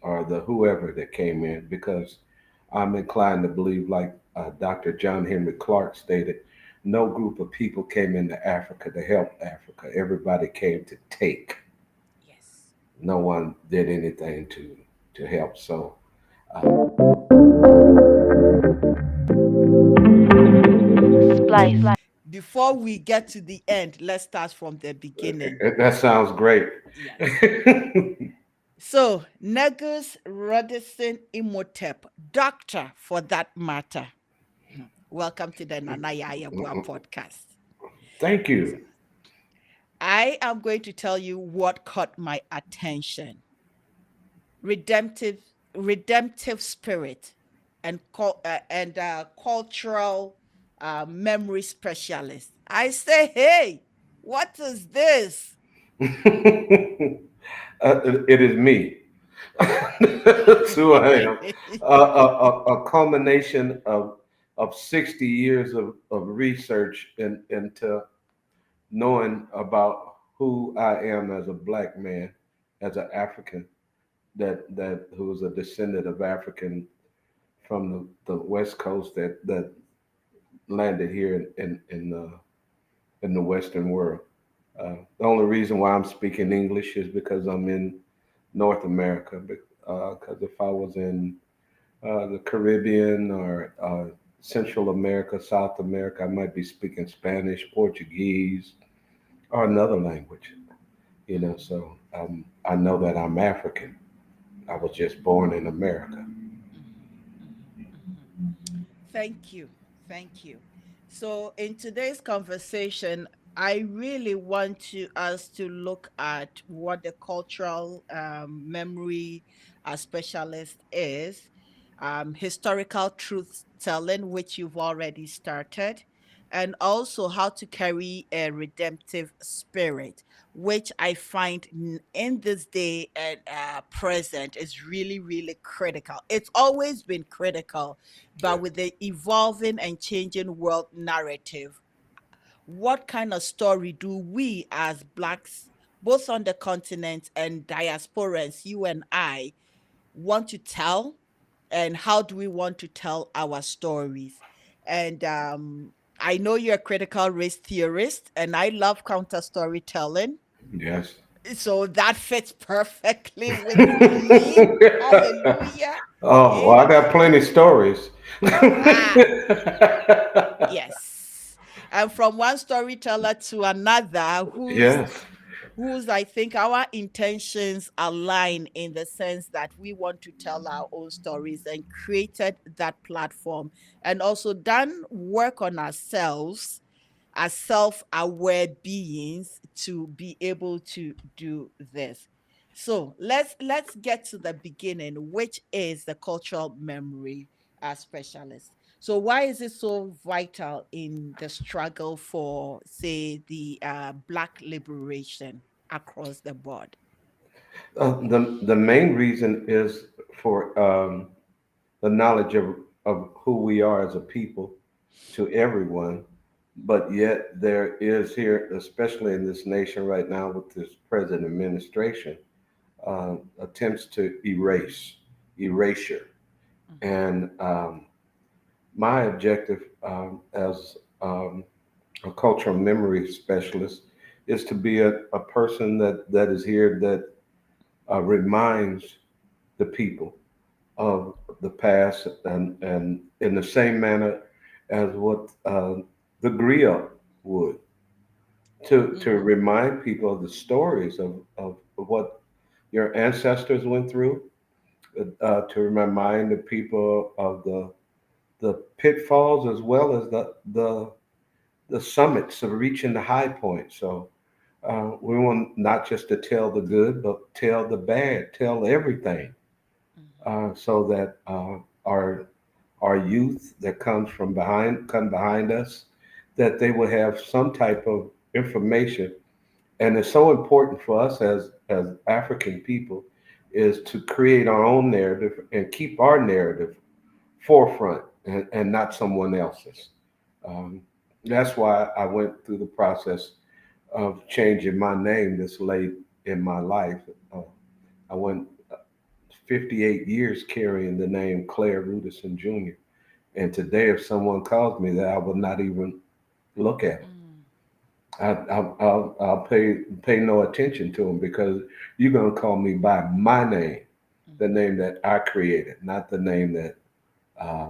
or the whoever that came in, because I'm inclined to believe, like Dr. John Henry Clark stated, no group of people came into Africa to help Africa. Everybody came to take. Yes. No one did anything to help. So uh, Before we get to the end, let's start from the beginning. that sounds great. Yes. So, Negus Rudison Imhotep, doctor for that matter. Welcome to the Nana Yeboaa podcast. Thank you. I am going to tell you what caught my attention. Redemptive redemptive spirit and cultural memory specialist. I say, hey, what is this? It is me. That's who I am. A culmination of 60 years of research into knowing about who I am as a black man, as an African, that who is a descendant of African from the West Coast that landed here in the Western world. The only reason why I'm speaking English is because I'm in North America. Because if I was in the Caribbean or Central America, South America, I might be speaking Spanish, Portuguese, or another language. So I know that I'm African. I was just born in America. Thank you. Thank you. So, in today's conversation, I really want us to look at what the cultural memory specialist is, historical truth telling, which you've already started, and also how to carry a redemptive spirit, which I find in this day and present is really, really critical. It's always been critical, Yeah. but with the evolving and changing world narrative, what kind of story do we as Blacks, both on the continent and diasporans, you and I, want to tell? And how do we want to tell our stories? And I know you're a critical race theorist, and I love counter storytelling. Yes. So that fits perfectly with me. Hallelujah. Oh, well, I got Amen. plenty stories. Ah, yes. And from one storyteller to another, Yes. whose I think our intentions align in the sense that we want to tell our own stories and created that platform and also done work on ourselves as self-aware beings to be able to do this. So let's get to the beginning, which is the cultural memory specialist. So why is it so vital in the struggle for, say, the Black liberation across the board? The main reason is for the knowledge of who we are as a people to everyone, but yet there is here, especially in this nation right now with this present administration, attempts to erasure. Mhm. And my objective as a cultural memory specialist is to be a person that is here that reminds the people of the past, and in the same manner as what the griot would, to Mhm. remind people of the stories of what your ancestors went through, to remind the people of the pitfalls as well as the summits of reaching the high point. So we want not just to tell the good, but tell the bad, tell everything, Mhm. so that our youth that come behind us, that they will have some type of information. And it's so important for us as African people is to create our own narrative and keep our narrative forefront, and not someone else's. Um, that's why I went through the process of changing my name this late in my life. I went 58 years carrying the name Claire Rudison Jr. And today, if someone calls me that, I will not even look at them. Mm, I'll pay no attention to them because you're gonna call me by my name, the mhm. name that I created, not the name that uh,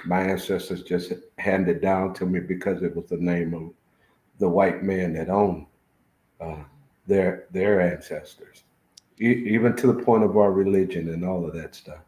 my ancestors just handed down to me because it was the name of the white man that owned uh, their ancestors, even to the point of our religion and all of that stuff.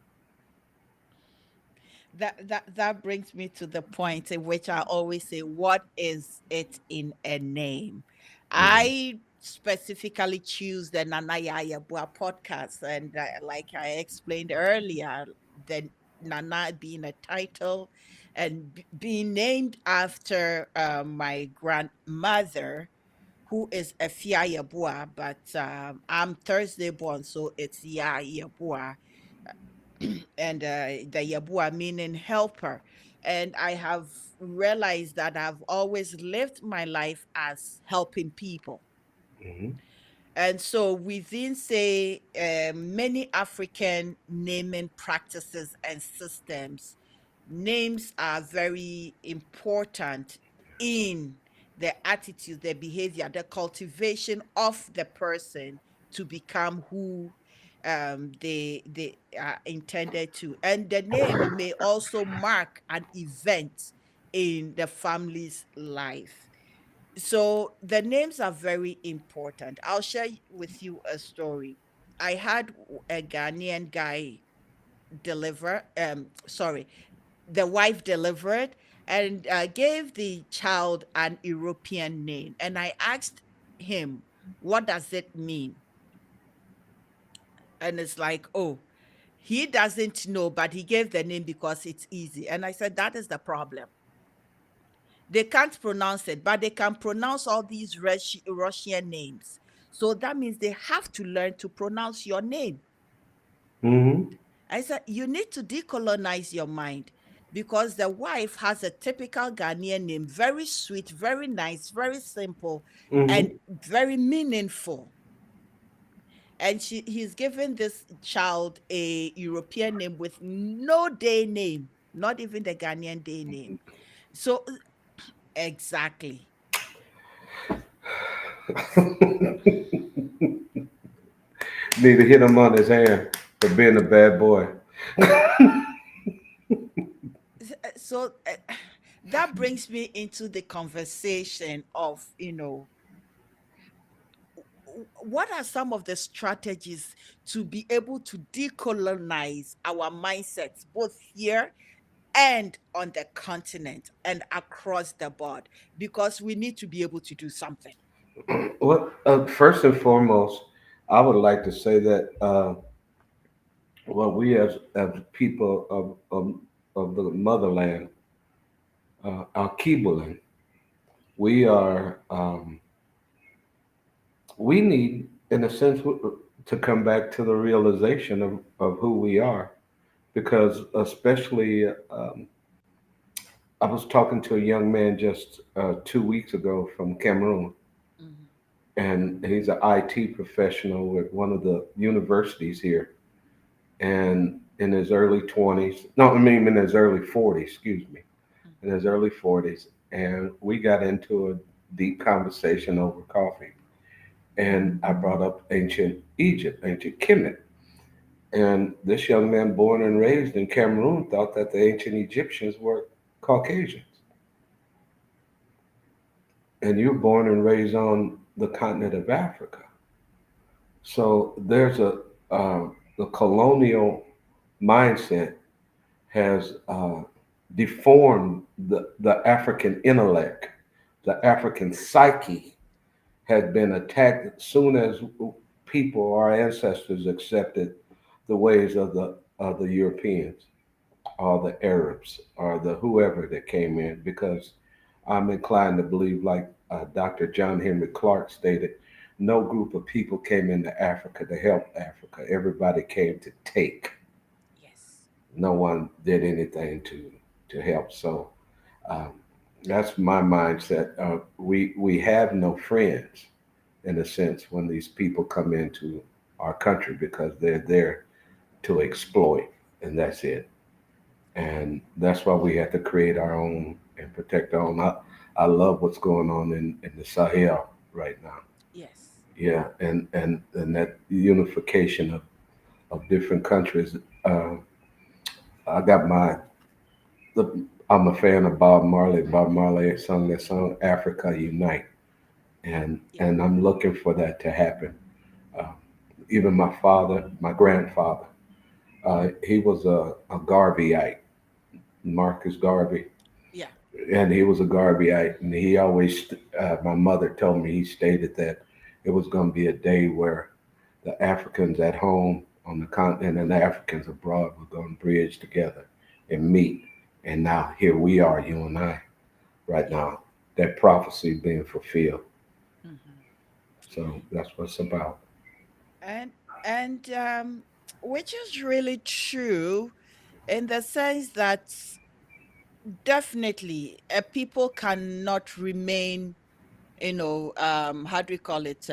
That brings me to the point in which I always say, what is it in a name? Mhm. I specifically choose the Nanaya Yeboaa podcast, and like I explained earlier, the Nana being a title and being named after my grandmother, who is a Fia Yeboaa, but I'm Thursday born, so it's Ya Yeboaa, and the Yeboah meaning helper. And I have realized that I've always lived my life as helping people. Mhm. And so within, say, many African naming practices and systems, names are very important in the attitude, the behavior, the cultivation of the person to become who they are intended to. And the name may also mark an event in the family's life. So the names are very important. I'll share with you a story. I had a Ghanaian guy deliver, sorry, the wife delivered and gave the child an European name. And I asked him, what does it mean? And it's like, oh, he doesn't know, but he gave the name because it's easy. And I said, that is the problem. They can't pronounce it, but they can pronounce all these Russian names. So that means they have to learn to pronounce your name. Mhm. I said, you need to decolonize your mind because the wife has a typical Ghanaian name, very sweet, very nice, very simple, and Mhm. very meaningful. And he's given this child a European name with no day name, not even the Ghanaian day name. So exactly. Need to hit him on his hand for being a bad boy. So that brings me into the conversation of, what are some of the strategies to be able to decolonize our mindsets both here and on the continent and across the board, because we need to be able to do something. Well, first and foremost, I would like to say that well, we as people of the motherland, our Kibulan, we are we need, in a sense, to come back to the realization of who we are, because especially I was talking to a young man just 2 weeks ago from Cameroon, Mhm. and he's an IT professional with one of the universities here, and in his early 20s, no, I mean in his early 40s, excuse me, in his early 40s, and we got into a deep conversation over coffee, and I brought up ancient Egypt, ancient Kemet, and this young man, born and raised in Cameroon, thought that the ancient Egyptians were Caucasians, and you're born and raised on the continent of Africa. So there's the colonial mindset has deformed the African intellect. The African psyche had been attacked as soon as people, our ancestors, accepted the ways of the Europeans or the Arabs or the whoever that came in. Because I'm inclined to believe, like Dr. John Henry Clark stated, no group of people came into Africa to help Africa. Everybody came to take. Yes. No one did anything to help. So um, that's my mindset. We have no friends in a sense when these people come into our country because they're there to exploit, and that's it. And that's why we have to create our own and protect our own. I love what's going on in the Sahel right now. Yes. Yeah, and that unification of different countries. I got my I'm a fan of Bob Marley. Bob Marley sung that song "Africa Unite," Yeah. and I'm looking for that to happen. Uh, Even my father, my grandfather, he was a Garveyite, Marcus Garvey, Yeah. and he was a Garveyite, and he always, my mother told me, he stated that it was going to be a day where the Africans at home on the continent and the Africans abroad were going to bridge together and meet. And now here we are, you and I, right Yeah. now, that prophecy being fulfilled. Hmm. So that's what it's about. And which is really true in the sense that definitely people cannot remain, how do we call it,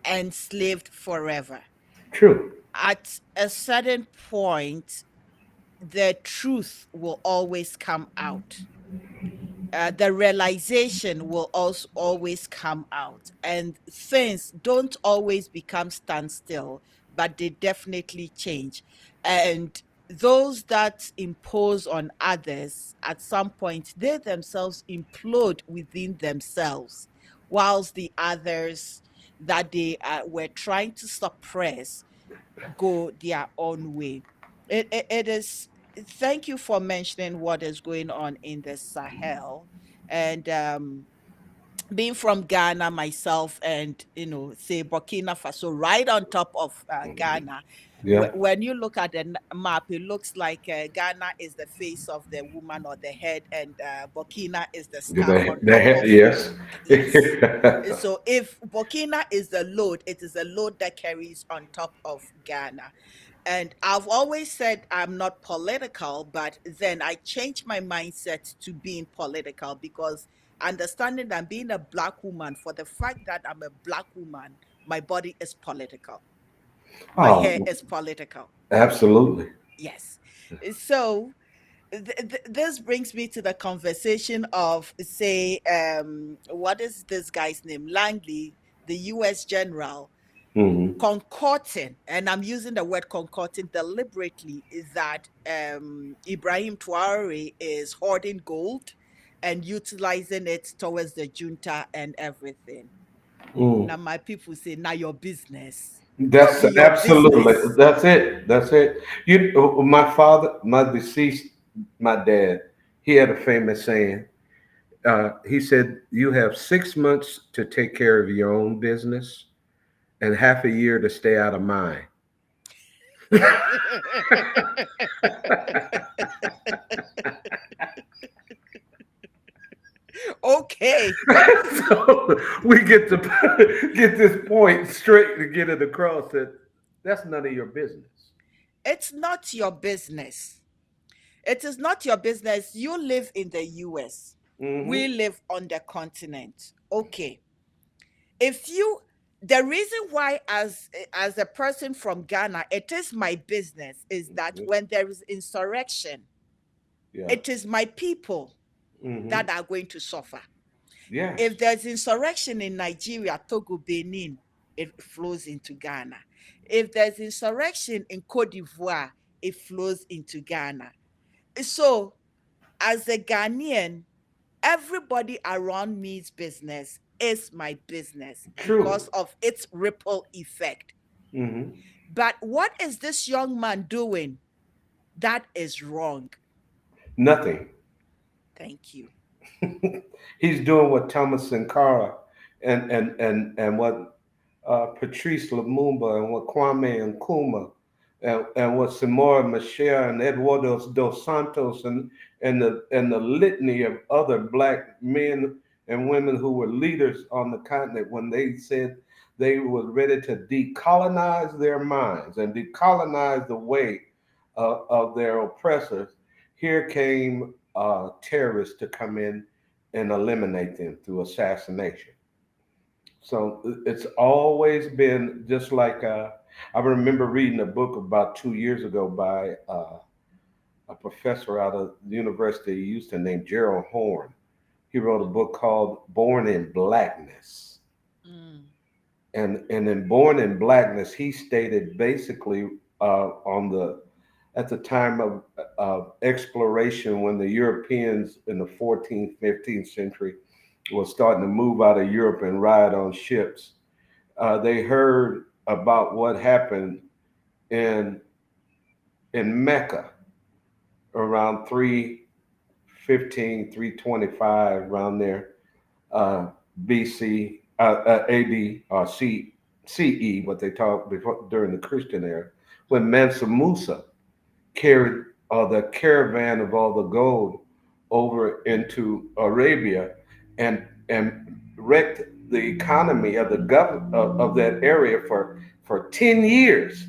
enslaved forever. True. At a certain point, the truth will always come out. The realization will also always come out, and things don't always become standstill, but they definitely change. And those that impose on others, at some point they themselves implode within themselves, whilst the others that they were trying to suppress go their own way. It is. Thank you for mentioning what is going on in the Sahel, and being from Ghana myself, and say Burkina Faso, right on top of Ghana. Yeah. When you look at the map, it looks like Ghana is the face of the woman or the head, and Burkina is the scarf on top of. Yes. Yes. So if Burkina is the load, it is a load that carries on top of Ghana. And I've always said I'm not political, but then I changed my mindset to being political, because understanding that being a black woman, for the fact that I'm a black woman, my body is political. My Oh, hair is political. absolutely. Yes. So this brings me to the conversation of, say, what is this guy's name? Langley, the US general, Hmm. concocting, and I'm using the word concocting deliberately, is that Ibrahim Traore is hoarding gold and utilizing it towards the junta and everything. Mm. Now my people say, now your business. No That's be your absolutely. business. That's it. That's it. My father, my deceased, my dad, he had a famous saying. He said, "You have 6 months to take care of your own business, and half a year to stay out of mine." Okay. So we get to get this point straight to get it across that that's none of your business. It's not your business. It is not your business. You live in the US. We Hmm. live on the continent. Okay. If you The reason why, as a person from Ghana, it is my business, is that when there is insurrection, Yeah. it is my people Hmm. that are going to suffer. Yes. If there's insurrection in Nigeria, Togo, Benin, it flows into Ghana. If there's insurrection in Cote d'Ivoire, it flows into Ghana. So, as a Ghanaian, everybody around me's business is my business True. because of its ripple effect. Hmm. But what is this young man doing that is wrong? Nothing. Thank you. He's doing what Thomas Sankara and what Patrice Lumumba and what Kwame Nkrumah and what Samora Machel and Eduardo dos Santos and the litany of other black men and women who were leaders on the continent when they said they were ready to decolonize their minds and decolonize the way of their oppressors. Here came terrorists to come in and eliminate them through assassination. So it's always been just like I remember reading a book about 2 years ago by a professor out of the University of Houston named Gerald Horn. He wrote a book called Born in Blackness. Mm. And in Born in Blackness, he stated basically on the at the time of exploration when the Europeans in the 14th, 15th century was starting to move out of Europe and ride on ships, they heard about what happened in Mecca around 315, 325, around there, uh, BC, AD, or CE, what they talk before during the Christian era, when Mansa Musa carried the caravan of all the gold over into Arabia and wrecked the economy of the of that area for 10 years.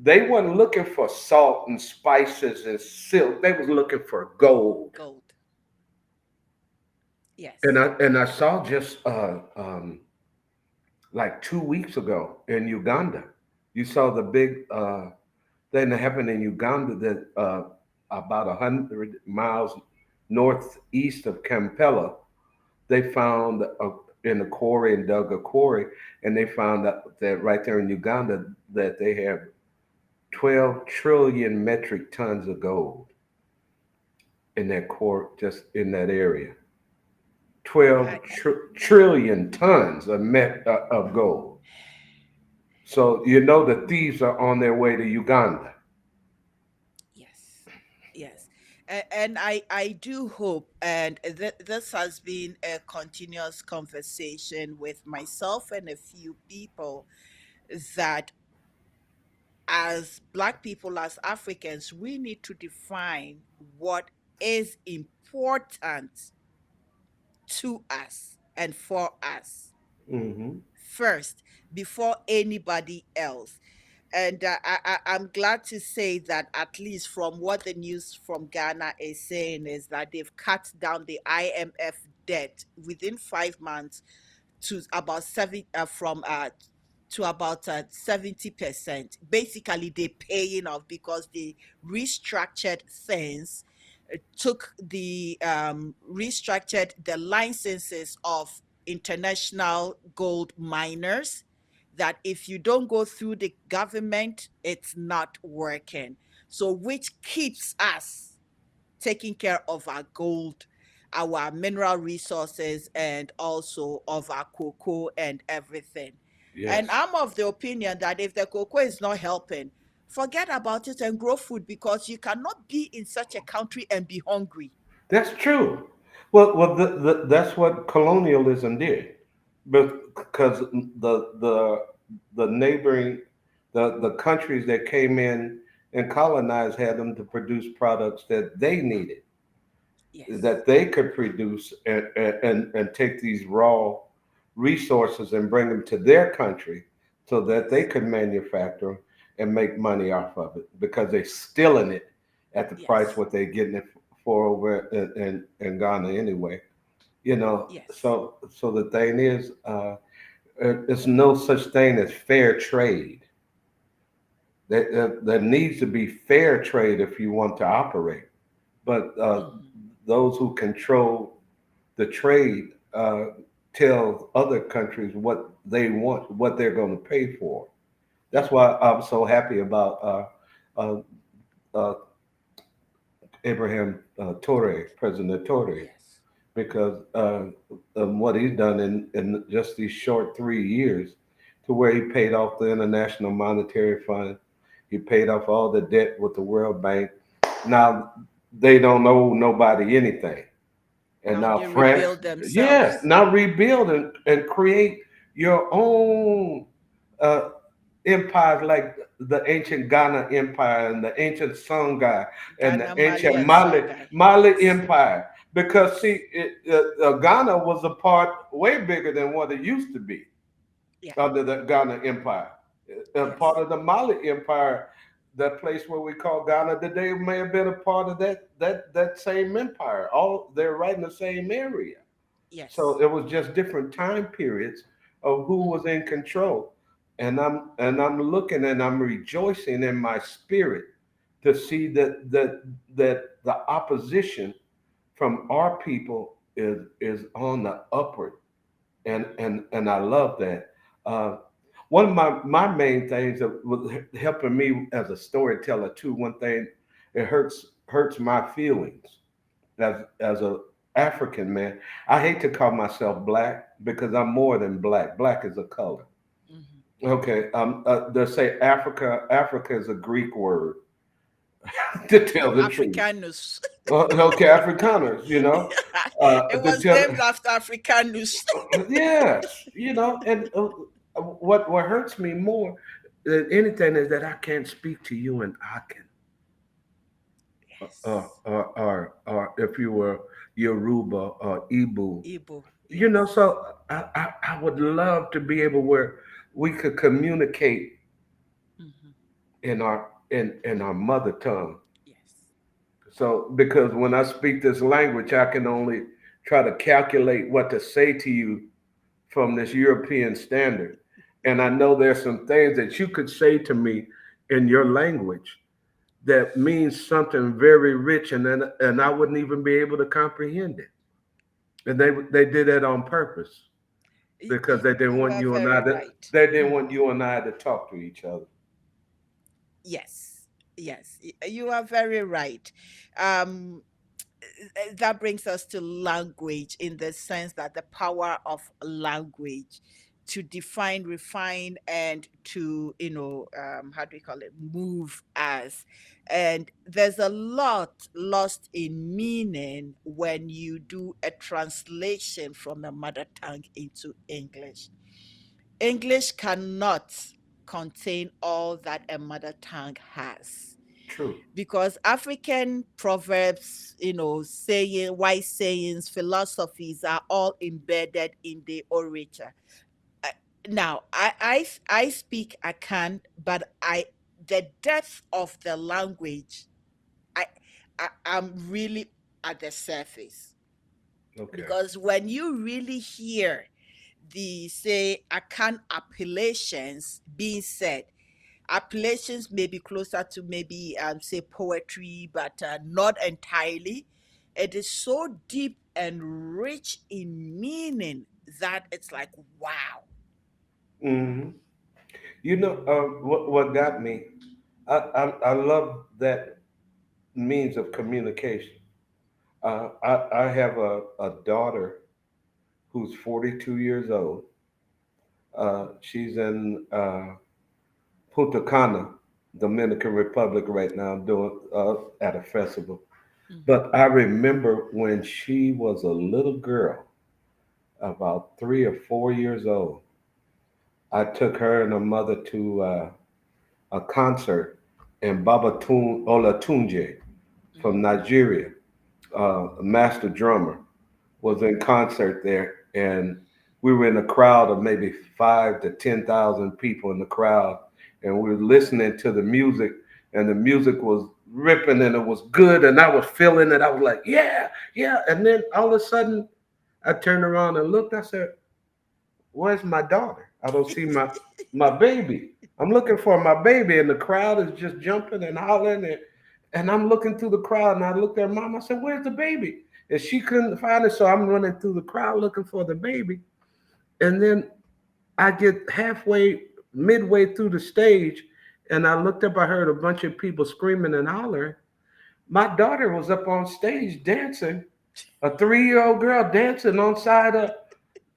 They weren't looking for salt and spices and silk. They was looking for gold. Gold. And Yes. I saw just like 2 weeks ago in Uganda. You saw the big thing that happened in Uganda that about 100 miles northeast of Kampala. They found in a quarry and dug a quarry, and they found that right there in Uganda that they have 12 trillion metric tons of gold in that core, just in that area. 12 I, trillion tons of gold. So you know the thieves are on their way to Uganda. yes. Yes. And I do hope, and this has been a continuous conversation with myself and a few people, that as Black people, as Africans, we need to define what is important to us and for us Hmm. first before anybody else. And I'm glad to say that, at least from what the news from Ghana is saying, is that they've cut down the IMF debt within 5 months to about from to about 70%. Basically, they're paying off because they restructured things, took the restructured the licenses of international gold miners, that if you don't go through the government, it's not working. So, which keeps us taking care of our gold, our mineral resources, and also of our cocoa and everything. And Yes, I'm of the opinion that if the cocoa is not helping, forget about it and grow food, because you cannot be in such a country and be hungry. that's true. Well, that's what colonialism did, because the neighboring the countries that came in and colonized had them to produce products that they needed, Yes. that they could produce and take these raw resources and bring them to their country so that they Yes. could manufacture and make money off of it because they're stealing it at the price Yes. what they're getting it for over in Ghana anyway. You know, Yes. so the thing is, there's no such thing as fair trade. There needs to be fair trade if you want to operate. But Hmm. those who control the trade tell other countries what they want, what they're going to pay for. That's Hmm. why I'm so happy about uh, uh, Abraham Torre, President Torre, Yes. because what he's done in just these short 3 years, to where he paid off the International Monetary Fund, he paid off all the debt with the World Bank. Now they don't owe nobody anything. And Now now they France, rebuild yeah, themselves. now rebuild and create your own uh, empires like the ancient Ghana Empire and the ancient Songhai and the Ghana, Mali, ancient and Songhai. Mali Yes. Empire. Because see, Ghana was a part way bigger than what it used to be Yeah. under the Ghana Empire. Part Yes. of the Mali Empire, that place where we call Ghana today, may have been a part of that same empire. All they're right in the same area. So Yes. it was just different time periods of who was Hmm. in control. and I'm looking and I'm rejoicing in my spirit to see that the opposition from our people is on the upward, and I love that. Uh, One of my main things that was helping me as a storyteller too. One thing, it hurts my feelings as a African man. I hate to call myself black because I'm more than black. Black is a color. Mhm. Okay, they say Africa is a Greek word to tell the truth. Africanus. Okay, Afrikaners, It to was tell. named after Africanus. Yes, and what hurts me more than anything is that I can't speak to you in Akan, Yes. or if you were Yoruba or Igbo, Igbo. Yes. So I would love to be able where we could communicate Hmm. in our mother tongue. Yes. So because when I speak this language, I can only try to calculate what to say to you from this European standard. And I know there's some things that you could say to me in your language that means something very rich, and I wouldn't even be able to comprehend it. And they did that on purpose because they didn't You want are you and very I right. they didn't Mhm. want you and I to talk to each other. Yes. Yes. You are very right. Um, that brings us to language in the sense that the power of language to define, refine, and to, how do we call it, move as. And there's a lot lost in meaning when you do a translation from a mother tongue into English. English cannot contain all that a mother tongue has, True. because African proverbs, wise sayings, philosophies are all embedded in the orator. Uh, Now, I speak Akan, but the depth of the language, I, I'm really at the surface, Okay. because when you really hear the say Akan appellations being said, appellations may be closer to maybe say poetry, but not entirely. It is so deep and rich in meaning that it's like wow. hmm what got me? I love that means of communication. I have a daughter who's 42 years old. She's in Punta Cana, Dominican Republic right now, doing at a festival. Mhm. But I remember when she was a little girl, about 3 or 4 years old. I took her and her mother to a concert in Babatun Olatunji from Mhm. Nigeria. A master drummer was in concert there, and we were in a crowd of maybe 5 to 10,000 people in the crowd, and we were listening to the music, and the music was ripping, and it was good, and I was feeling it. I was like, yeah, yeah, and then all of a sudden, I turned around and looked. I said, "Where's my daughter? I don't see my baby. I'm looking for my baby, and the crowd is just jumping and hollering, and I'm looking through the crowd, and I looked at mom. I said, "Where's the baby?" And she couldn't find it, so I'm running through the crowd looking for the baby. And then I get midway through the stage, and I looked up. I heard a bunch of people screaming and hollering. My daughter was up on stage dancing, a 3-year-old girl dancing on side of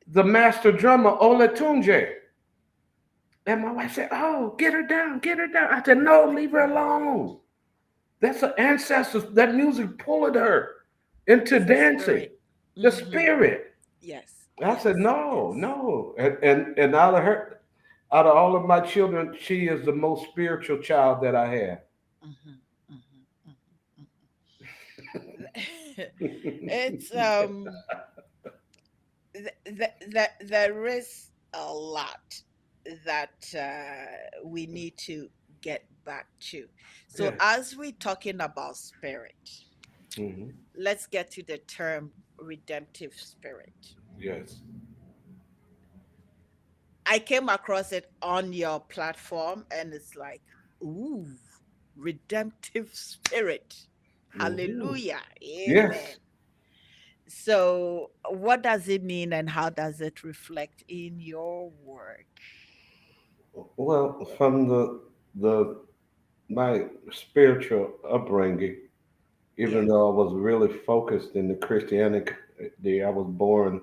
the master drummer Olatunji. And my wife said, "Oh, get her down, get her down." I said, "No, leave her alone. That's her ancestors. That music pulled her into It's the dancing. spirit. The Hmm. spirit." Yes, I said, yes, "No, yes. no." And out of all of my children, she is the most spiritual child that I have. Hmm. Hmm. It's there is a lot that we need to get back to. So Yeah. as we're talking about spirit, hmm let's get to the term redemptive spirit. Yes. I came across it on your platform, and it's like, ooh, redemptive spirit. Mhm. Hallelujah. Amen. Yes. So, what does it mean and how does it reflect in your work? Well, from the my spiritual upbringing, even Yeah. though I was really focused in the Christianity, I was born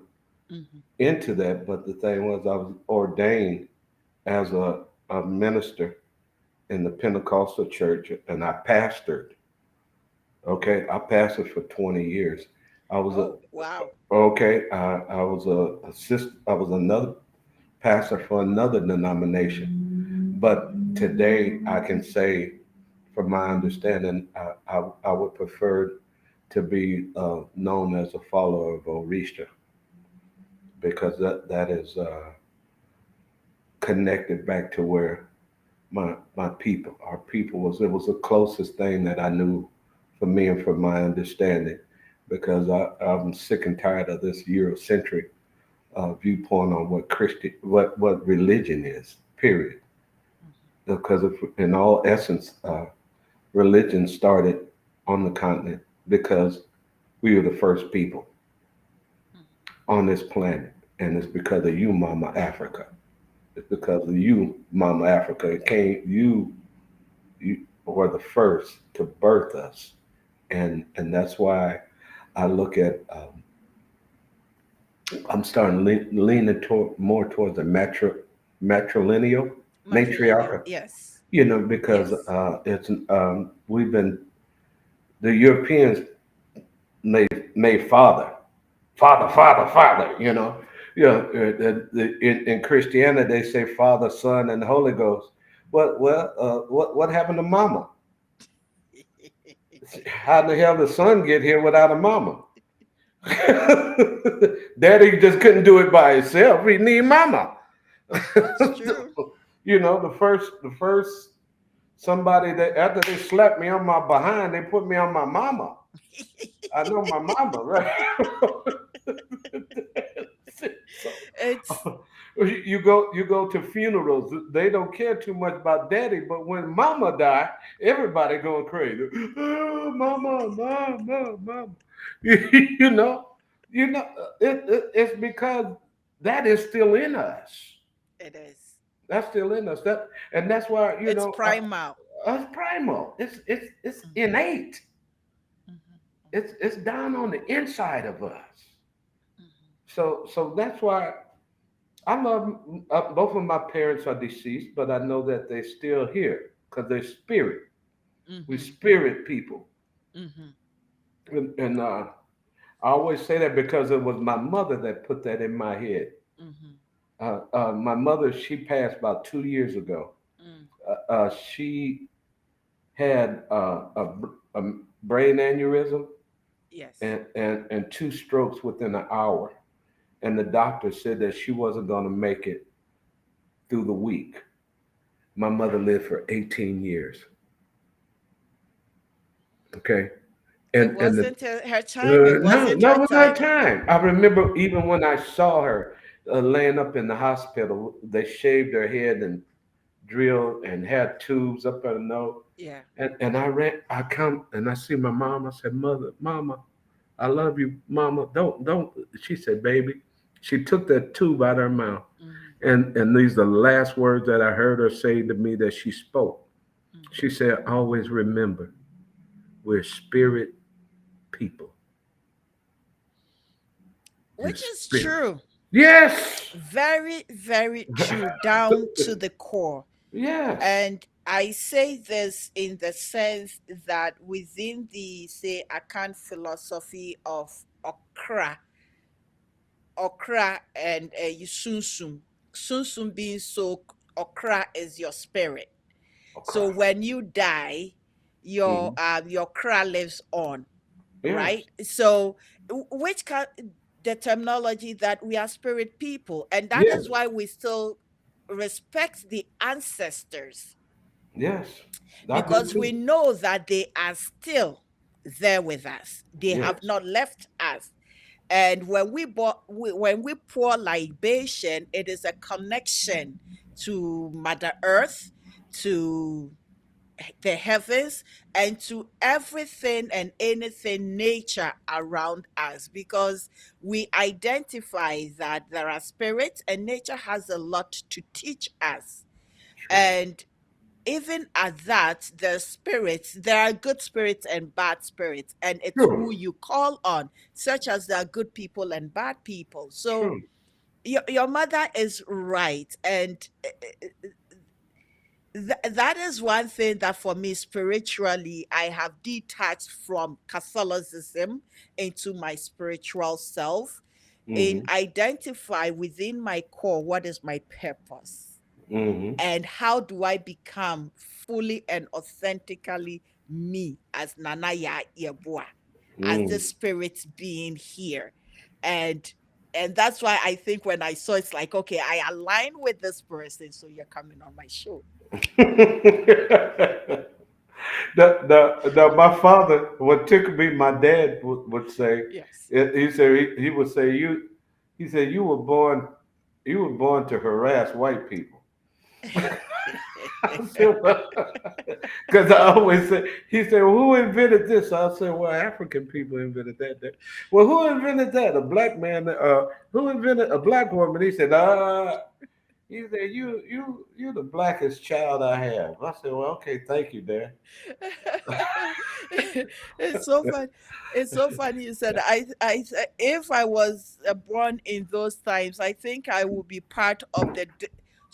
Hmm. into that. But the thing was, I was ordained as a minister in the Pentecostal church, and I pastored. Okay, I pastored for 20 years. I was a Oh, wow. okay. I was a assist. I was another pastor for another denomination. But today, I can say, from my understanding, I would prefer to be known as a follower of Orisha because that is connected back to where my people, our people was. It was the closest thing that I knew for me and for my understanding, because I'm sick and tired of this Eurocentric viewpoint on what what religion is. Period. Because in all essence, religion started on the continent because we were the first people on this planet, and it's because of you, Mama Africa. It's because of you, Mama Africa. It came you were the first to birth us, and that's why I look at I'm starting leaning more towards the matrilineal Matrilineal. matriarch, Yes. because Yes. it's we've been the Europeans made father, in Christianity they say Father, Son, and the Holy Ghost. What happened to Mama? How the hell did the son get here without a mama? Daddy just couldn't do it by himself. We need mama. That's true. The first somebody that after they slapped me on my behind, they put me on my mama. I know my mama, right? So It's you go to funerals. They don't care too much about daddy, but when mama die, everybody going crazy. Oh, mama. you know, it's because that is still in us. it is. That's still in us. That's why It's primal. us primal. It's Mhm, innate. mhm, It's down on the inside of us. mhm, So that's why I love both of my parents are deceased, but I know that they're still here because they're spirit. We mhm, spirit people, mhm, and I always say that because it was my mother that put that in my head. mhm, My mother, she passed about 2 years ago. mm. She had a brain aneurysm Yes. and two strokes within an hour, and the doctor said that she wasn't going to make it through the week. My mother lived for 18 years. Okay, It and wasn't her time. It no, wasn't no, her it was not time. time. I remember even when I saw her laying up in the hospital, they shaved her head and drilled and had tubes up her nose. Yeah. And I come and I see my mom. I said, Mama, I love you, Mama. Don't. She said, baby. She took that tube out of her mouth, Mhm, and these are the last words that I heard her say to me that she spoke. mhm. She said, always remember, we're spirit people. We're Which is spirit. true. Yes. Very, very true, down to the core. Yes. And I say this in the sense that within the, say, Akan philosophy of Okra and Sunsum, Sunsum being so, Okra is your spirit. So Okay. when you die, Mhm. your Kra lives on, Yes. right? So which can the terminology that we are spirit people, and that Yes. is why we still respect the ancestors, Yes. I do because we too. know that they are still there with us. They have Yes. not left us. And when we pour libation, it is a connection to Mother Earth, to the heavens, and to everything and anything nature around us, because we identify that there are spirits and nature has a lot to teach us. True. And even at that, the spirits, there are good spirits and bad spirits, and it's who True. you call on, such as there are good people and bad people. So True. your mother is right. And that is one thing that for me spiritually I have detached from Catholicism into my spiritual self, in Mm-hmm. identify within my core what is my purpose Mm-hmm. and how do I become fully and authentically me as Nanaya Yeboah, as the Mm. spirit being here. And and that's why I think when I saw, it's like, okay, I align with this person, so you're coming on my show. My father, what took me, my dad would say, Yes. he said he would say he said you were born to harass white people. I said, well, because I always say, he said, well, who invented this? I said, well, African people invented that. Well, who invented that? A black man. Who invented a black woman? He said, he said, you're the blackest child I have. I said, well, okay, thank you, Dad. It's so fun. It's so funny you said. If I was born in those times, I think I would be part of the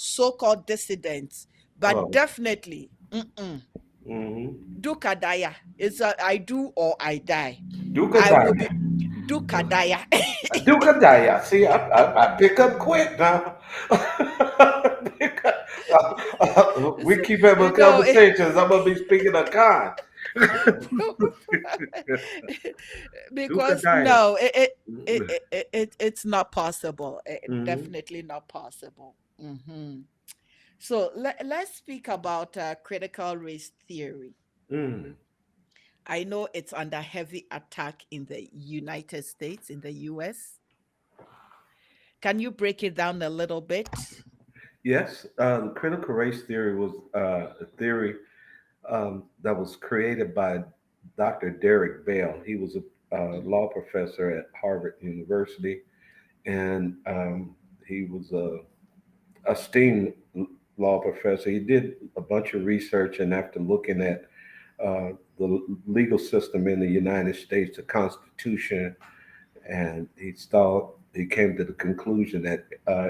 so-called dissidents. But Oh, definitely, mm-hmm. Dukadaya. It's a, I do or I die. I will Dukadaya. be Dukadaya. Dukadaya. See, I pick up quick now. Pick up- we keep having No, conversations. I'm gonna be speaking of kind. because Dukadaya. no, it's not possible. Mm-hmm. Definitely not possible. So let's speak about critical race theory. Mm. I know it's under heavy attack in the United States, in the US. Can you break it down a little bit? Yes, critical race theory was a theory that was created by Dr. Derek Bell. He was a Mhm. law professor at Harvard University, and he was a esteemed law professor. He did a bunch of research, and after looking at the legal system in the United States, the Constitution, and he came to the conclusion that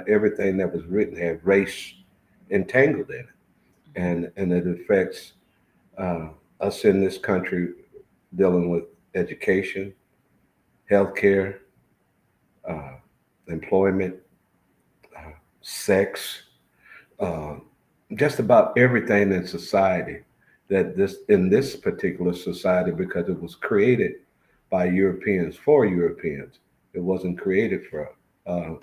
everything that was written had race entangled in it, and it affects uh, us in this country dealing with education, healthcare, uh, employment, uh, sex, uh, just about everything in society. That this in this particular society, because it was created by Europeans for Europeans, it wasn't created for uh,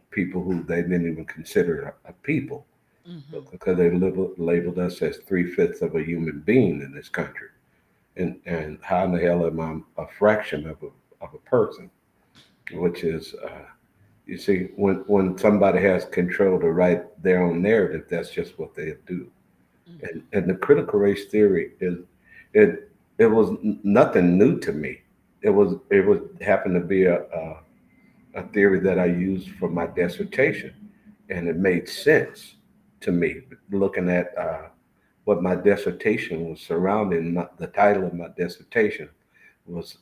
people who they didn't even consider a people, Mhm. because they labeled us as 3/5 of a human being in this country. And how in the hell am I a fraction of a person? Which is, you see, when somebody has control to write their own narrative, that's just what they do. Mhm. And the critical race theory is, it was nothing new to me. It was happened to be a theory that I used for my dissertation, and it made sense to me looking at what my dissertation was surrounding. The title of my dissertation was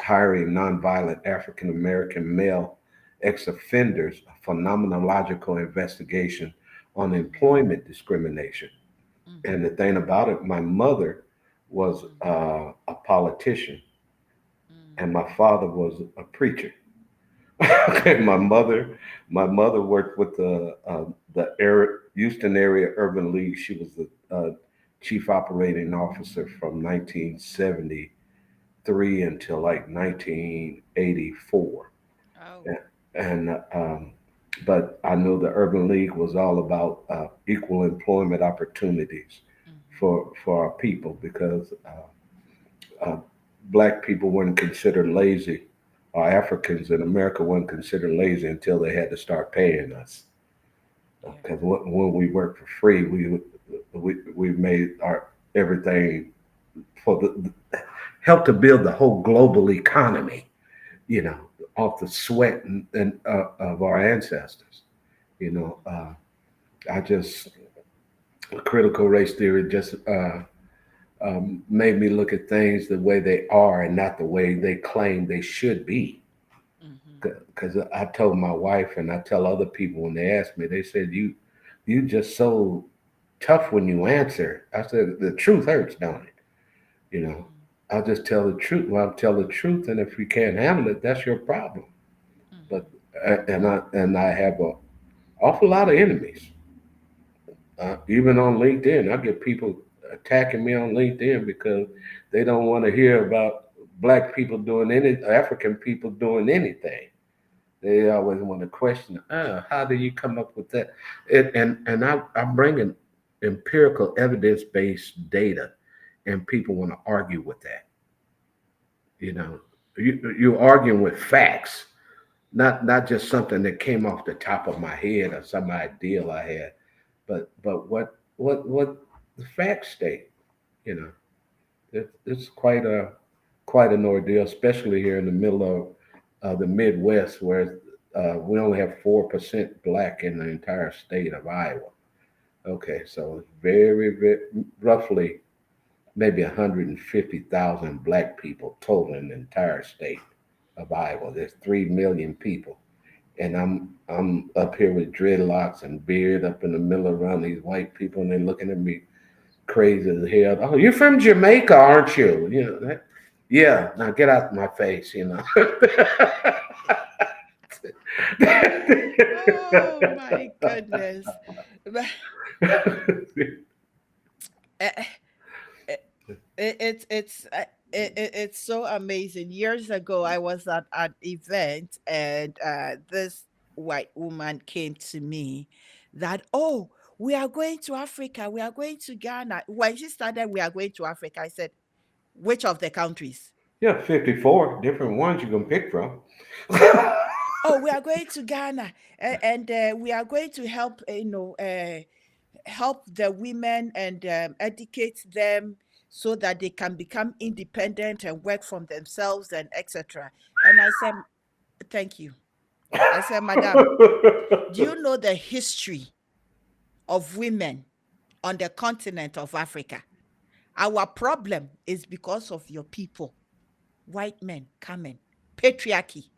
hiring nonviolent African American male ex-offenders, a phenomenological investigation on Mhm. employment discrimination. And Mhm. the thing about it, my mother was Mhm. a politician, Mhm. and my father was a preacher. Okay, my mother worked with the Houston Area Urban League. She was the chief operating officer from 1973 until like 1984. Oh. And, but I know the Urban League was all about equal employment opportunities Mhm. for our people, because uh, black people weren't considered lazy our Africans in America weren't considered lazy until they had to start paying us. Yeah. Because when we worked for free, we made our everything for the help to build the whole global economy. You know, off the sweat and of our ancestors. You know, I just critical race theory just made me look at things the way they are and not the way they claim they should be. Mm-hmm. Because I told my wife and I tell other people when they ask me, they said you just so tough when you answer. I said the truth hurts, don't it? You know, Mm-hmm. I'll just tell the truth. Well, I'll tell the truth, and if you can't handle it, that's your problem. But Mm-hmm. and I have a awful lot of enemies. Even on LinkedIn, I get people attacking me on LinkedIn because they don't want to hear about black people doing any African people doing anything. They always want to question, how do you come up with that? I bring in empirical evidence based data, and people want to argue with that. You know, you're arguing with facts, not just something that came off the top of my head or some ideal I had, but what the facts state. You know, it's quite an ordeal, especially here in the middle of the Midwest, where we only have 4% black in the entire state of Iowa. Okay, so very roughly maybe 150,000 black people total in the entire state of Iowa. There's 3 million people, and I'm up here with dreadlocks and beard up in the middle around these white people, and they're looking at me crazy as hell. Oh, you're from Jamaica, aren't you? You know that. Yeah, now get out of my face, you know. Oh my goodness. But, uh, uh, it's so amazing. Years ago, I was at an event, and this white woman came to me that, oh, we are going to Africa, we are going to Ghana. When she started, we are going to Africa, I said, which of the countries? Yeah, 54 different ones you can pick from. Oh, we are going to Ghana, and we are going to help, help the women and educate them so that they can become independent and work from themselves and etc. And I said, thank you. I said, Madam, do you know the history of women on the continent of Africa? Our problem is because of your people, white men coming, patriarchy.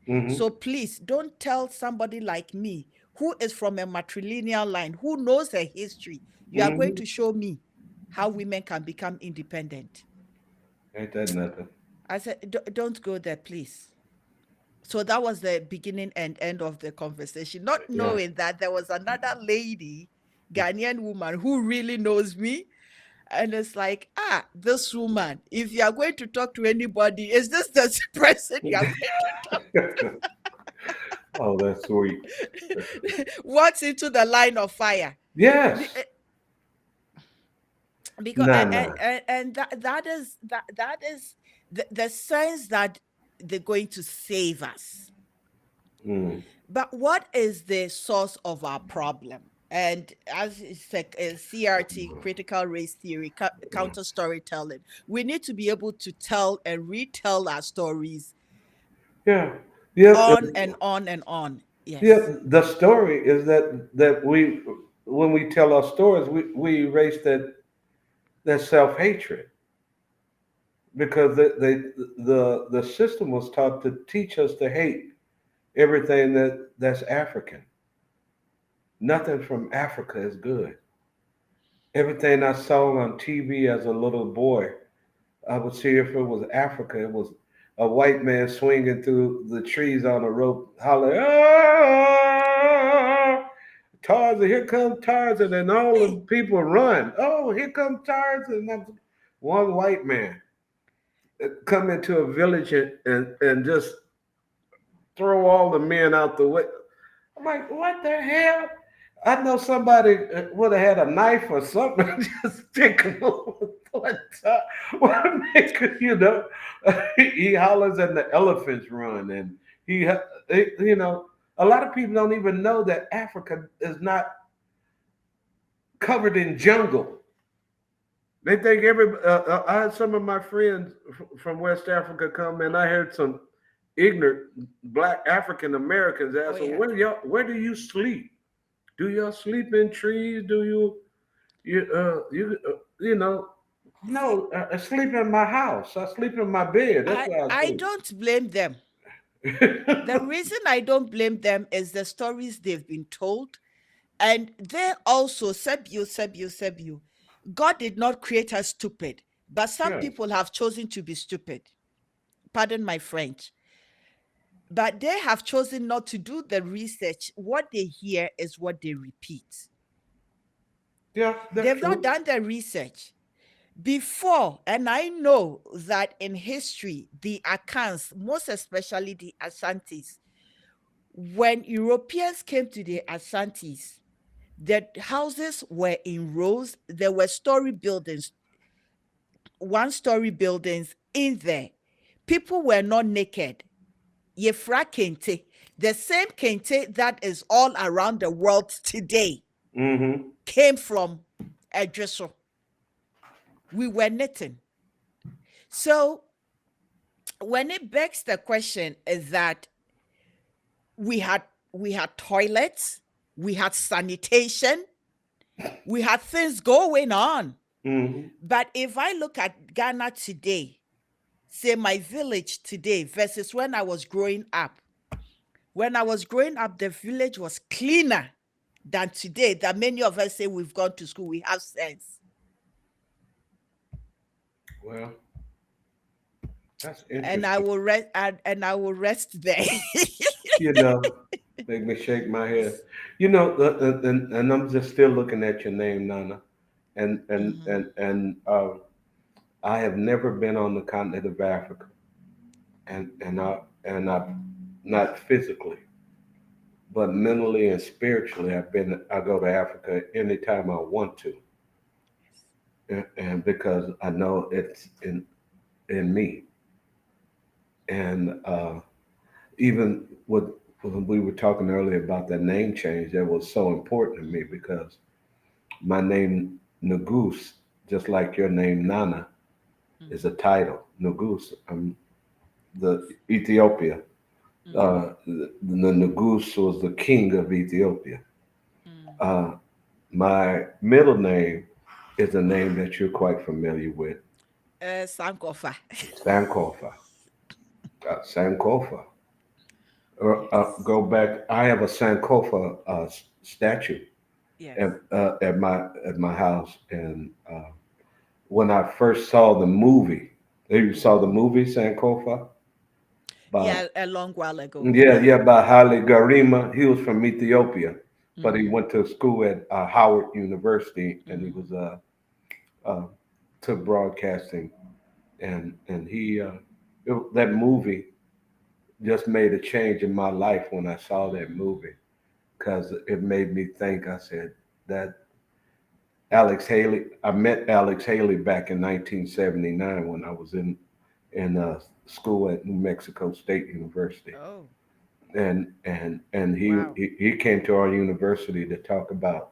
Hmm. So please don't tell somebody like me who is from a matrilineal line, who knows her history. You are going Hmm. to show me how women can become independent. Ain't that nothing? I said, Don't go there, please." So that was the beginning and end of the conversation, not Yeah. knowing that there was another lady, Ghanaian woman, who really knows me. And it's like, this woman, if you are going to talk to anybody, is this the person you are going to talk? Oh, that's sweet. Walks into the line of fire. Be- Yes. eh, because Nah, nah. and that is the sense that they're going to save us. Mm. But what is the source of our problem? And as it's like a CRT, critical race theory, counter storytelling, we need to be able to tell and retell our stories Yeah. Yep. on and on and on. Yes. Yep. The story is that we, when we tell our stories, we erase that self hatred because the system was taught to teach us to hate everything that's African. Nothing from Africa is good. Everything I saw on TV as a little boy, I would see if it was Africa, it was a white man swinging through the trees on a rope, hollering, "Ah, Tarzan, here comes Tarzan," and all the people run. Oh, here comes Tarzan. And one white man come into a village and just throw all the men out the way. I'm like, what the hell? I know somebody would have had a knife or something, just stick him over the top. What make he hollers and the elephants run, and you know, a lot of people don't even know that Africa is not covered in jungle. They think I had some of my friends from West Africa come, and I heard some ignorant Black African Americans Oh ask, "Well, yeah. where do you sleep? Do y'all sleep in trees? Do you know?" No, I sleep in my house. I sleep in my bed. That's where I I sleep. don't blame them. The reason I don't blame them is the stories they've been told. And they also, Sebu. God did not create us stupid, but some Yeah, people have chosen to be stupid. Pardon my French. But they have chosen not to do the research. What they hear is what they repeat. yeah, that's They've not true. done the research before. And I know that in history, the Akans, most especially the Ashantis, when Europeans came to the Ashantis, the houses were in rows. There were story buildings, 1 story buildings in there. People were not naked. Yefra kente, the same kente that is all around the world today, Mm-hmm. came from Edreso. We were knitting. So when it begs the question is that we had we had toilets, we had sanitation, we had things going on. Mm-hmm. But if I look at Ghana today, say my village today versus when I was growing up, the village was cleaner than today. That many of us say we've gone to school, we have sense. Well, that's And I interesting. will rest and I will rest there. You know, make me shake my head. You know, and I'm just still looking at your name, Nana, Mhm. and I have never been on the continent of Africa, and I not physically, but mentally and spiritually, I've been. I go to Africa anytime I want to, and because I know it's in me, and even with when we were talking earlier about that name change, that was so important to me because my name Negus, just like your name Nana, is a Mhm. title. Negus, the Ethiopia. Mhm. The Negus was the king of Ethiopia. Mhm. Uh, my middle name is a name that you're quite familiar with, Sankofa. Sankofa. Sankofa. Yes. Go back. I have a Sankofa statue Yes. at my house, and when I first saw the movie, you saw the Mhm. movie Sankofa by Yeah, a long while ago. yeah, Yeah. yeah, by Haile Garima. He was from Ethiopia, but he Mhm. went to school at Howard University, and he was Mhm. uh, took broadcasting, and that movie just made a change in my life when I saw that Mhm. movie because it made me think. I said that Alex Haley. I met Alex Haley back in 1979 when I was in school at New Mexico State University, Oh, and wow. he came to our university to talk about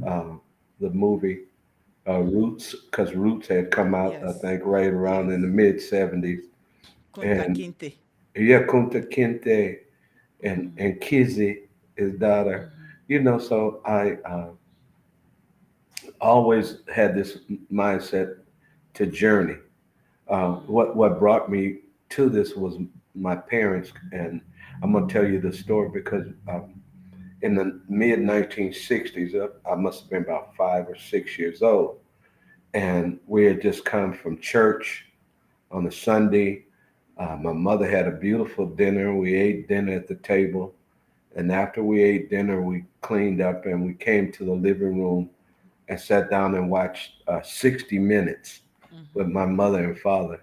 uh, the movie Mhm. Roots because Roots had come out I Yes. think right around in the Yes. mid 70s, Kunta and Kinte. yeah, Kunta Kinte Mhm. and Kizzy, his daughter, Mhm. so I always had this mindset to journey. Mhm. What brought me to this was my parents, and I'm gonna tell you the story because in the mid 1960s, I must have been about 5 or 6 years old, and we had just come from church on a Sunday. My mother had a beautiful dinner. We ate dinner at the table, and after we ate dinner, we cleaned up and we came to the living room and sat down and watched 60 Minutes with Mhm. my mother and father.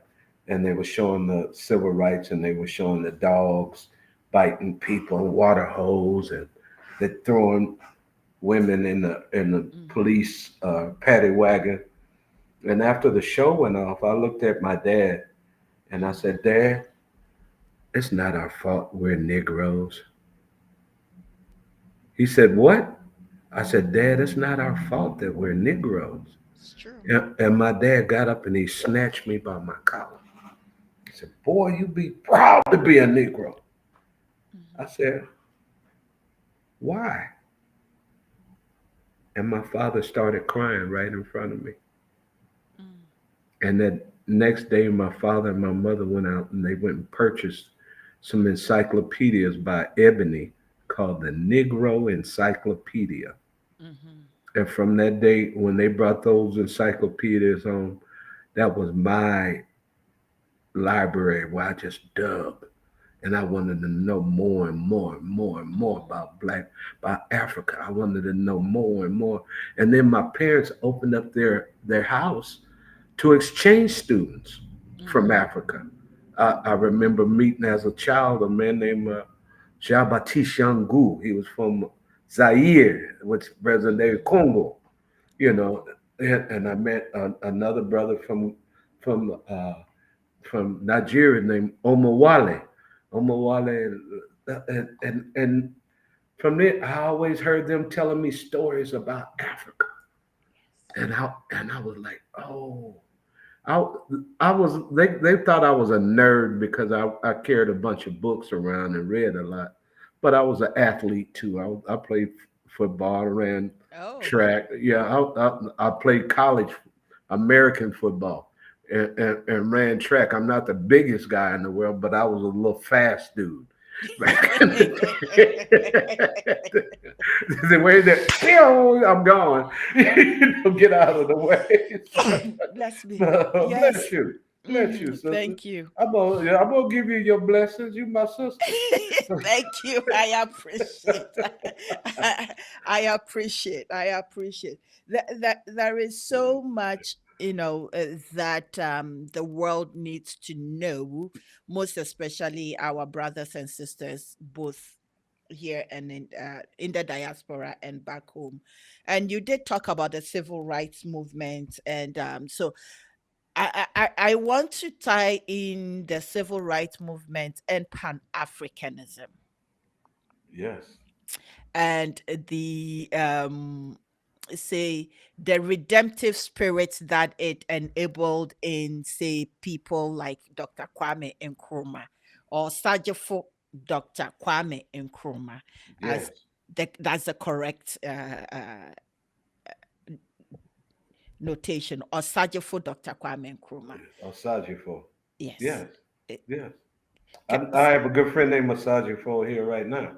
And they were showing the civil rights and they were showing the dogs biting people and water hose and they throwing women in the Mm-hmm. police paddy wagon. And after the show went off, I looked at my dad and I Mm-hmm. said, "Dad, it's not our fault we're Negroes." He said, "What?" I said, "Dad, it's not our fault that we're Negroes." It's true. And my dad got up and he snatched me by my collar. He said, "Boy, you be proud to be a Negro." I Mm-hmm. said, "Why?" And my father started crying right in front of me. Mm. And that next day, my father and my mother went out and they went and purchased some encyclopedias by Ebony called the Negro Encyclopedia. Mm-hmm. And from that day, when they brought those encyclopedias home, that was my library where I just dug. And I wanted to know more and more and more and more Mm-hmm. about about Africa. I wanted to know more and more. And then my parents opened up their house to exchange students from Mm-hmm. Africa. I remember meeting as a child a man named Jean-Baptiste Yangu. He was from Zaire, which present-day Mm-hmm. Congo, you know. Congo. And I met another brother from uh, from Nigeria named Omowale. Omowale, and from there, I always heard them telling me stories about Africa, and I was like, oh, I I was they thought I was a nerd because I carried a bunch of books around and read a lot, but I was an athlete too. I played football, ran Oh. track. Yeah, I played college American football and ran track. I'm not the biggest guy in the world, but I was a little fast dude. Back in the way that pew, I'm gone. Get out of the way. Bless me. No, Yes. bless you, sister. Thank you. I'm gonna give you your blessings. You my sister. Thank you. I appreciate. I appreciate. I appreciate that. There is so much, that the world needs to know, most especially our brothers and sisters, both here and in the diaspora and back home. And you did talk about the civil rights movement, and so I want to tie in the civil rights movement and Pan Africanism Yes, and the say the redemptive spirit that it enabled in, say, people like Dr. Kwame Nkrumah or Sajifo Dr. Kwame Nkrumah, as yes, that's the correct notation, or Sajifo Dr. Kwame Nkrumah. Osajifo. Yes. Yes, It- yes. ca- I have a good friend named Osajifo here right now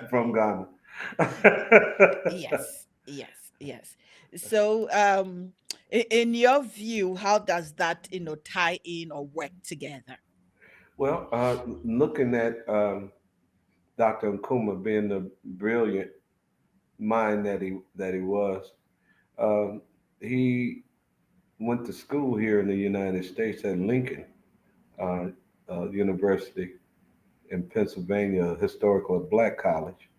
from Ghana. Yes, yes, yes. So, in your view, how does that, tie in or work together? Well, looking at Dr. Nkrumah being the brilliant mind that he was, um, he went to school here in the United States at Lincoln uh, University in Pennsylvania, historical black college,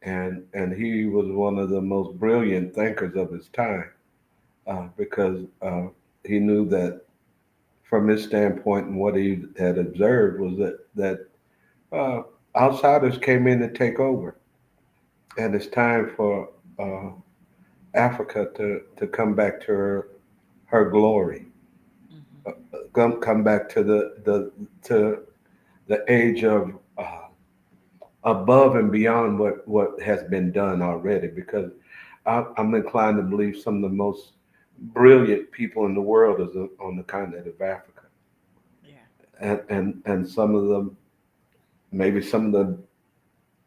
and he was one of the most brilliant thinkers of his time because he knew that from his standpoint and what he had observed was that uh, outsiders came in to take over, and it's time for uh, Africa to come back to her glory, Hmm. come back to to the age of above and beyond what has been done already. Because I'm inclined to believe some of the most brilliant people in the world is on the continent of Africa, Yeah. and some of them, maybe some of the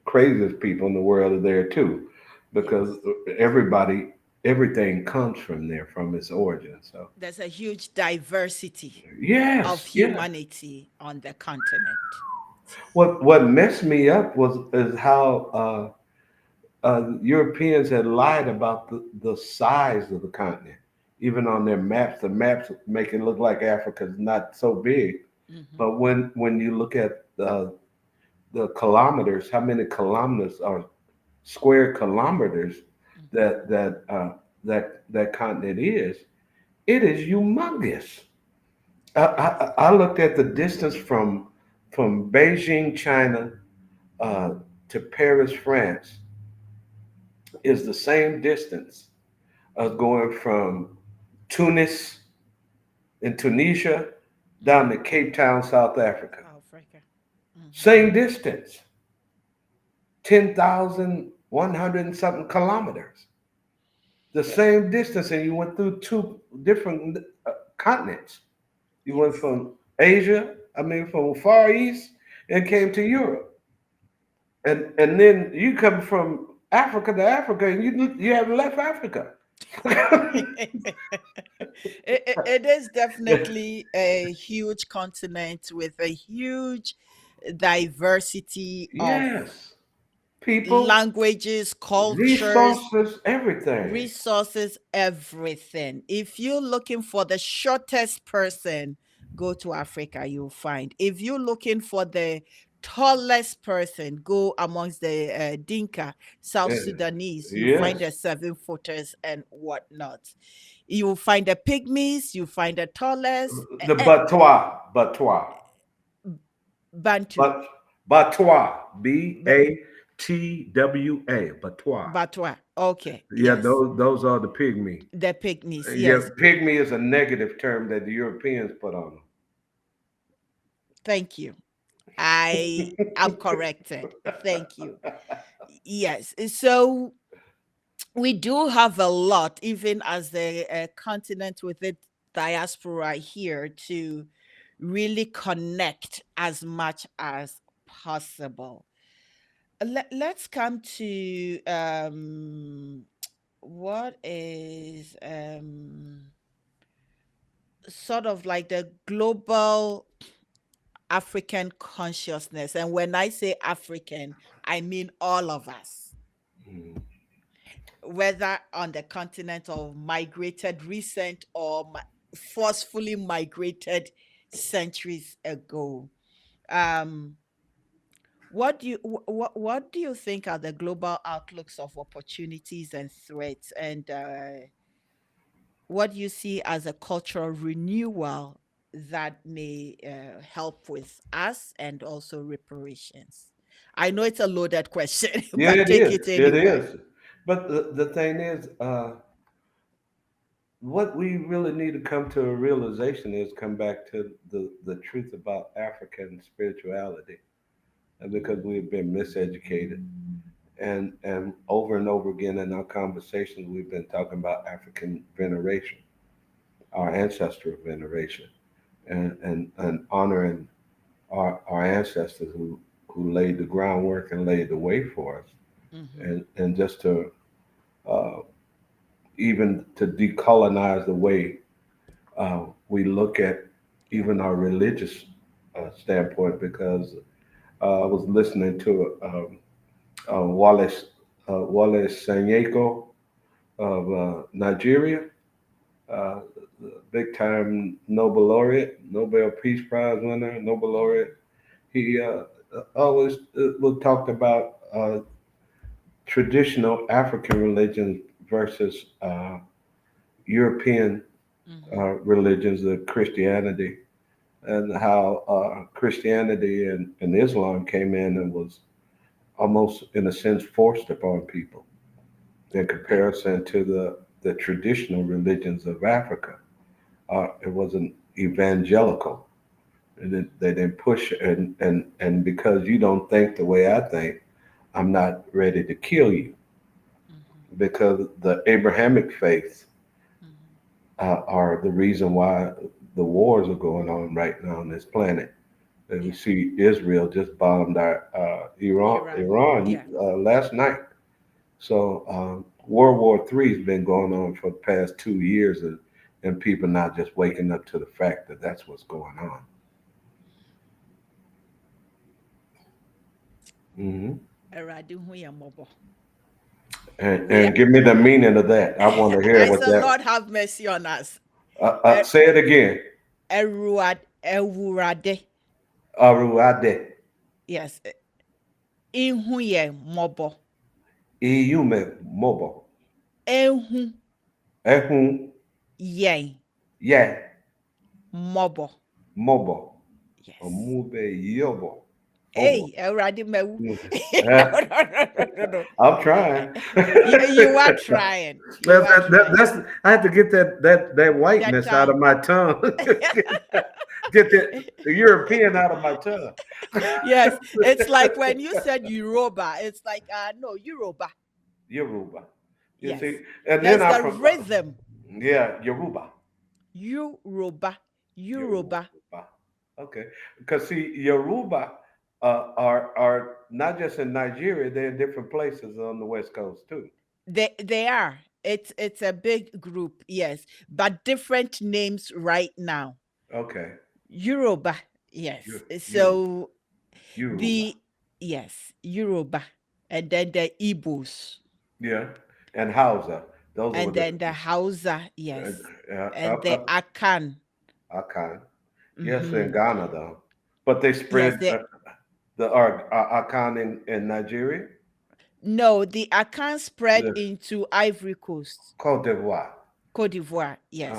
craziest people in the world are there too, because Yes. everything comes from there, from its origin. So There's a huge diversity of yes, yes. humanity on the continent. What messed me up was is how Europeans had lied about the size of the continent. Even on their maps, the maps make it look like Africa's not so big. Hmm. But when you look at the kilometers, how many kilometers are square kilometers Mhm. that continent is, it is humongous. I looked at the distance from Beijing, China, uh, to Paris, France, is the same distance as going from Tunis in Tunisia down Mhm. to Cape Town, South Africa. Africa. Mhm. Same distance, 10,100 and something kilometers. The same distance, and you went through two different continents. You went Yes. from Asia, I mean, from Far East, and came to Europe. And then you come from Africa to Africa, and you haven't left Africa. It is definitely a huge continent with a huge diversity of Yes, people, languages, cultures, resources, everything. resources, everything. If you're looking for the shortest person, go to Africa, you'll find. If you're looking for the tallest person, go amongst the Dinka, South Yeah. Sudanese, you find Yes, the 7 footers and whatnot. You find the pygmies, you find the tallest, the Bantu, but Batwa, Batwa, Batwa. Batwa. Okay, Yeah, yes. those are the pygmy. The pygmies, Yeah, yes. pygmy is a negative term that the Europeans put on Thank you. I am corrected. Thank you. Yes. So we do have a lot, even as the continent with its diaspora here, to really connect as much as possible. Let's come to what is sort of like the global African consciousness. And when I say African, I mean all of us, them. whether on the continent or migrated recent or forcefully migrated centuries ago. Um, what do you think are the global outlooks of opportunities and threats, and what do you see as a cultural renewal that may help with us and also reparations? I know it's a loaded question, Yeah, but it take is. it It anywhere. is. But the thing is, what we really need to come to a realization is come back to the truth about African spirituality, and because Mhm. we've been miseducated, and over again in our conversations, we've been talking about African veneration, our ancestral veneration, and honoring our ancestors who laid the groundwork and laid the way for us, Mhm. and just to uh, even to decolonize the way we look at Yeah. even our religious standpoint. Because I was listening to Wallace Sanyeko of Nigeria, uh, big time Nobel laureate, Nobel Peace Prize winner, Nobel Mhm. laureate. He always talked about traditional African religions versus European Mhm. religions of Christianity, and how Christianity and Islam came in and was almost, in a sense, forced upon people in Yeah. comparison to the traditional religions of Africa. It wasn't evangelical, and they didn't push, and because you don't think the way I think, I'm not ready to kill you. Mhm. Because the Abrahamic faiths Mhm. are the reason why the wars are going on right now on this planet. And we Yeah. see Israel just bombed our Iran. Iran Yeah. last night. So World War III has been going on for the past 2 years, and people not just waking up to the fact that that's what's going on. Hmm. Eradi hu yɛ mmɔbɔ. We are, And give me the meaning of that. I want to hear I what said, that. Lord have mercy on us. Say it again. Ewurade. Aruade. Yes. Ihu yɛ mmɔbɔ. Iyume mobo. Ehu Ehun yen ye mobo. mobo. Yes. Omube yobo. Obo. Hey, already mewu. Mhm. No, no, no, no, no, no. I'm trying. You are trying. You are trying. That's I have to get that That whiteness out of tongue. my tongue. Get the European out of my tongue. Yes, it's like when you said Yoruba, it's like no, Yoruba. Yoruba. You Yes. see, and then There's the rhythm. yeah, Yoruba. Yoruba. Yoruba. Yoruba. Okay, because see, Yoruba are not just in Nigeria; they're in different places on the West Coast too. They are. It's a big group, yes, but different names right now. Okay, Yoruba, yes. Yoruba, So Yoruba. the yes, Yoruba, and then the Igbos, Yeah, and Hausa. Those were and the then the Hausa, uh, yes, uh, and the uh, Akan. Akan. Yes, in Hmm. Ghana though, but they Yes, spread the the Akan in Nigeria, no, the Akan spread the into Ivory Coast, Cote d'Ivoire. Cote d'Ivoire. Yes,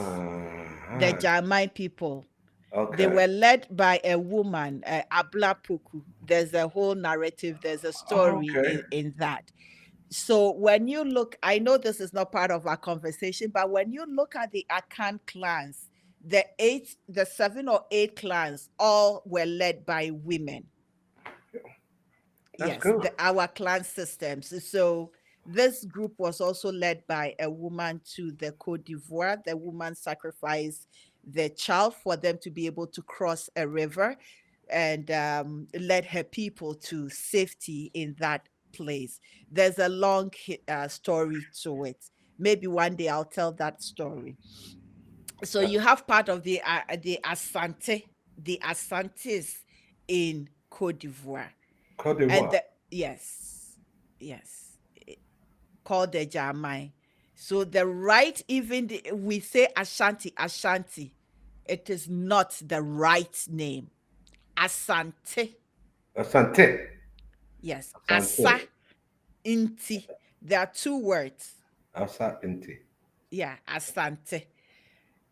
the Uh-huh. Jamai people. They Okay. were led by a woman, Abla Puku. There's a whole narrative, there's a story Okay. in that. So when you look, I know this is not part of our conversation, but when you look at the Akan clans, the 7 or 8 clans, all were led by women. That's Yes, cool. our clan systems. So this group was also led by a woman to the Cote d'Ivoire. The woman sacrificed the child for them to be able to cross a river and led her people to safety in that place. There's a long story to it. Maybe one day I'll tell that story. So Uh, you have part of the Asantes in Cote d'Ivoire, Cote and d'Ivoire. yes, yes, called the Jamai. So the right, we say Ashanti, Ashanti. It is not the right name. Asante, Asante. yes. Asante. Asa inti. There are 2 words. Asa inti. Yeah, Asante.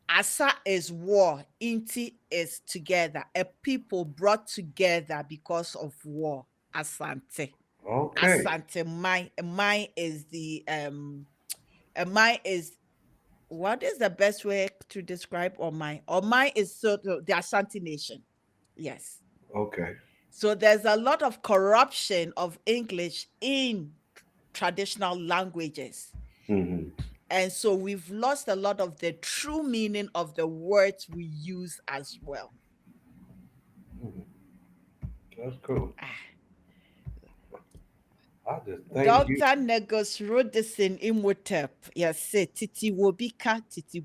Asa is war, inti is together. A people brought together because of war. Asante. Okay. Asante. Mine is the mine is, what is the best way to describe Omai? Omai is sort of the Ashanti nation. Yes. Okay. So there's a lot of corruption of English in traditional languages. Hmm. And so we've lost a lot of the true meaning of the words we use as well. That's cool. Ah. I just thank you. Dr. Negus Rudison Imhotep, yes, say Titi Wobika, Titi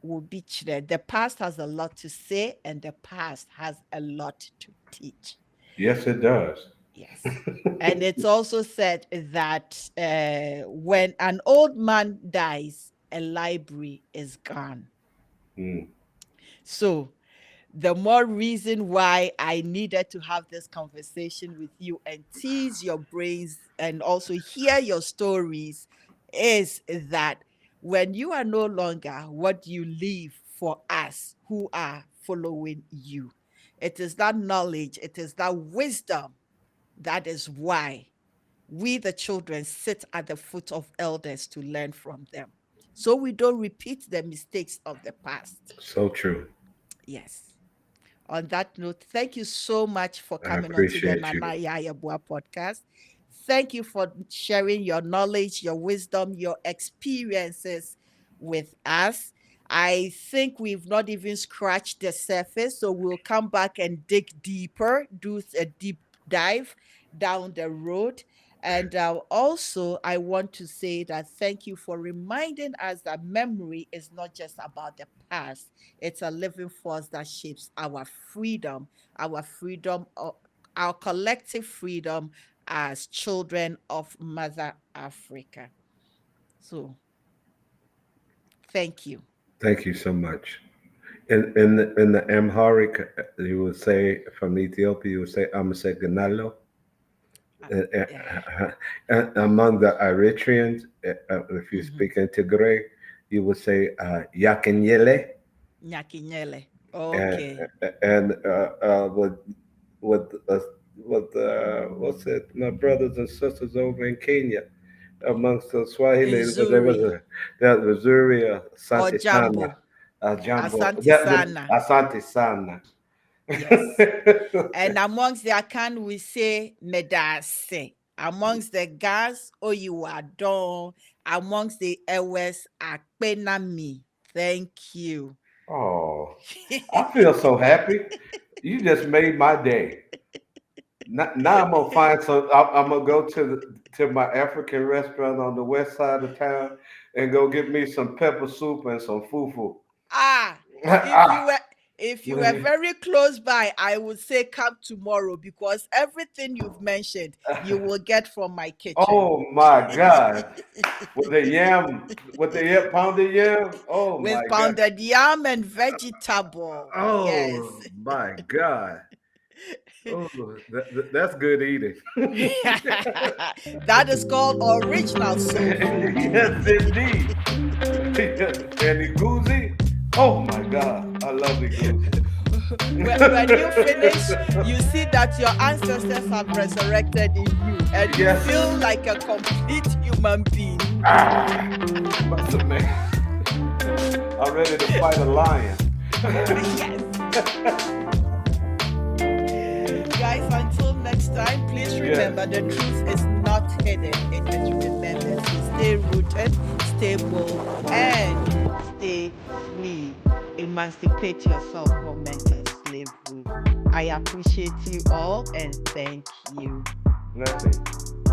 Wobichre. The past has a lot to say, and the past has a lot to teach. Yes, it does. Yes. And it's also said that when an old man dies, a library is gone. Mm. So the more reason why I needed to have this conversation with you and tease your brains and also hear your stories is that when you are no longer, what do you leave for us who are following you? It is that knowledge, it is that wisdom. That is why we, the children, sit at the foot of elders to learn from them. So we don't repeat the mistakes of the past. So true. Yes. On that note, thank you so much for I coming on to the appreciate you. Nana Yeboaa podcast. Thank you for sharing your knowledge, your wisdom, your experiences with us. I think we've not even scratched the surface, so we'll come back and dig deeper, do a deep dive down the road. And also, I want to say that thank you for reminding us that memory is not just about the past, it's a living force that shapes our freedom, our collective freedom as children of Mother Africa. So, thank you. Thank you so much. In the Amharic, you would say from Ethiopia, you would say Amaseganalo, Yeah. Among the Eritreans, if you Mhm. speak in Tigray, you would say Yakinyele, Nyakinyele. and Okay. with what's it? My brothers and sisters over in Kenya, amongst the Swahili, but there was Nzuri that Missouri, or Asante Sana, Jambo. Jambo, Asante Sana. Asante Sana. Yes. And amongst the Akan, we say Medase. Amongst the Gas, Oyiwadon. Amongst the Ewes, Akpenami. Thank you. Oh, I feel so happy. You just made my day. Now I'm gonna find some. I'm gonna go to my African restaurant on the west side of town and go get me some pepper soup and some fufu. Ah, if you Ah. were if you were very close by, I would say come tomorrow because everything you've mentioned you will get from my kitchen. Oh my God! With the yam, pounded yam. Oh my With God! pounded yam and vegetable. Yes. Oh my God! Oh, that's good eating. That is called original soul food. Yes, indeed. And Iguzi. Oh my God! I love Iguzi. When you finish, you see that your ancestors have resurrected in you and you Yes. feel like a complete human being. Ah, that's amazing. I'm ready to fight a lion. Yes. Guys, until next time, please Yes. remember the truth is not hidden, it is remembered. So stay rooted, stay bold, and stay free. Emancipate yourself from mental slavery. I appreciate you all and thank you. Nothing.